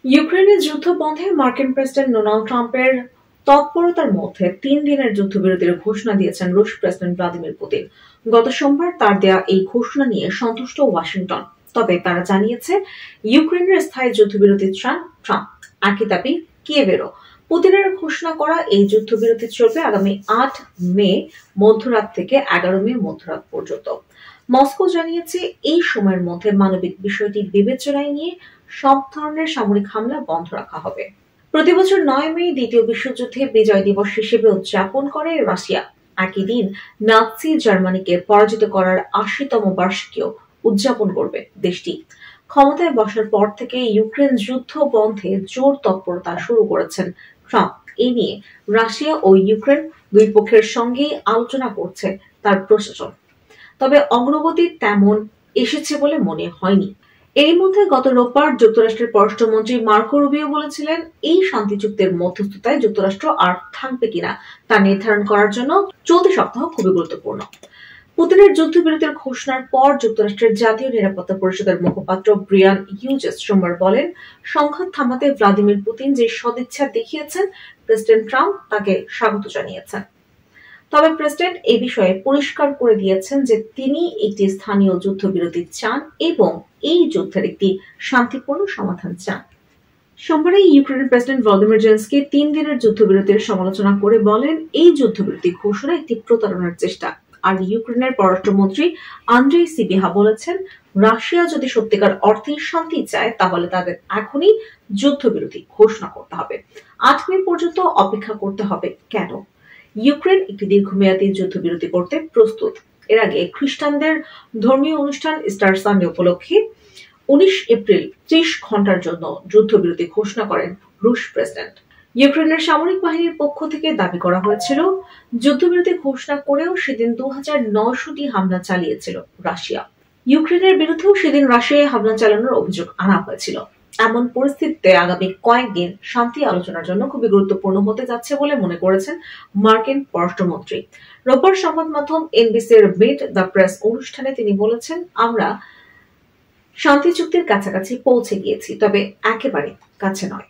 ইউক্রেনের যুদ্ধ বন্ধে মার্কিন প্রেসিডেন্ট ডোনাল্ড ট্রাম্পের তৎপরতার মধ্যে 3 দিনের যুদ্ধবিরতির ঘোষণা দিয়েছেন রুশ প্রেসিডেন্ট ভ্লাদিমির পুতিন। গত সোমবার তার দেয়া এই ঘোষণা নিয়ে সন্তুষ্ট ওয়াশিংটন, তবে তারা জানিয়েছে ইউক্রেনের স্থায়ী যুদ্ধবিরতি চান ট্রাম্প। একই দাবি কিয়েভেরও। পুতিনের ঘোষণা করা এই যুদ্ধবিরতি চলবে আগামী 8 মে মধ্যরাত থেকে 11 মে মধ্যরাত পর্যন্ত। মস্কো জানিয়েছে এই সময়ের মধ্যে মানবিক বিষয়টি বিবেচনায় নিয়ে সব ধরনের সামরিক হামলা বন্ধ রাখা হবে। প্রতিবছর 9 মে দ্বিতীয় বিশ্বযুদ্ধে বিজয় দিবস হিসেবে উদযাপন করে রাশিয়া। একই দিন নাৎসি জার্মানিকে পরাজিত করার 80তম বার্ষিকীও উদযাপন করবে দেশটি। ক্ষমতায় বসার পর থেকে ইউক্রেন যুদ্ধ বন্ধে জোর তৎপরতা শুরু করেছেন ট্রাম্প। এ নিয়ে রাশিয়া ও ইউক্রেন দুই পক্ষের সঙ্গেই আলোচনা করছে তার প্রশাসন, তবে অগ্রগতি তেমন এসেছে বলে মনে হয়নি। এরই মধ্যে গত রোববার যুক্তরাষ্ট্রের পররাষ্ট্রমন্ত্রী মার্কো রুবিও বলেছিলেন, এই শান্তি চুক্তির মধ্যস্থতায় যুক্তরাষ্ট্র আর থাকবে কিনা তা নির্ধারণ করার জন্য চলতি সপ্তাহ খুবই গুরুত্বপূর্ণ। পুতিনের যুদ্ধবিরতির ঘোষণার পর যুক্তরাষ্ট্রের জাতীয় নিরাপত্তা পরিষদের মুখপাত্র ব্রিয়ান হিউজেস সোমবার বলেন, সংঘাত থামাতে ভ্লাদিমির পুতিন যে সদিচ্ছা দেখিয়েছেন, প্রেসিডেন্ট ট্রাম্প তাকে স্বাগত জানিয়েছেন। তবে প্রেসিডেন্ট এ বিষয়ে পরিষ্কার করে দিয়েছেন যে তিনি একটি স্থানীয় যুদ্ধবিরতি চান এবং এই যুদ্ধের একটি শান্তিপূর্ণ সমাধান চান। সোমবার ইউক্রেনের প্রেসিডেন্ট ভলোদিমির জেলেনস্কি 3 দিনের যুদ্ধবিরতির সমালোচনা করে বলেন, এই যুদ্ধবিরতি ঘোষণা একটি প্রতারণার চেষ্টা। আর ইউক্রেনের পররাষ্ট্রমন্ত্রী আন্দ্রেই সিবিহা বলেছেন, রাশিয়া যদি সত্যিকার অর্থে শান্তি চায় তাহলে তাদের এখনই যুদ্ধবিরতি ঘোষণা করতে হবে। 8 মে পর্যন্ত অপেক্ষা করতে হবে কেন? ইউক্রেন একটি দীর্ঘমেয়াদী যুদ্ধবিরতি করতে প্রস্তুত। এর আগে খ্রিস্টানদের ধর্মীয় অনুষ্ঠান ইস্টার সানডে উপলক্ষে 19 এপ্রিল 30 ঘন্টার জন্য যুদ্ধবিরতি ঘোষণা করেন রুশ প্রেসিডেন্ট। ইউক্রেনের সামরিক বাহিনীর পক্ষ থেকে দাবি করা হয়েছিল, যুদ্ধবিরতি ঘোষণা করেও সেদিন 2900টি হামলা চালিয়েছিল রাশিয়া। ইউক্রেনের বিরুদ্ধেও সেদিন রাশিয়ায় হামলা চালানোর অভিযোগ আনা হয়েছিল। এমন পরিস্থিতিতে আগামী কয়েকদিন শান্তি আলোচনার জন্য খুবই গুরুত্বপূর্ণ হতে যাচ্ছে বলে মনে করেছেন মার্কিন পররাষ্ট্রমন্ত্রী। রোববার সংবাদ মাধ্যম এনবিসির মিট দ্য প্রেস অনুষ্ঠানে তিনি বলেছেন, আমরা শান্তি চুক্তির কাছাকাছি পৌঁছে গিয়েছি, তবে একেবারে কাছে নয়।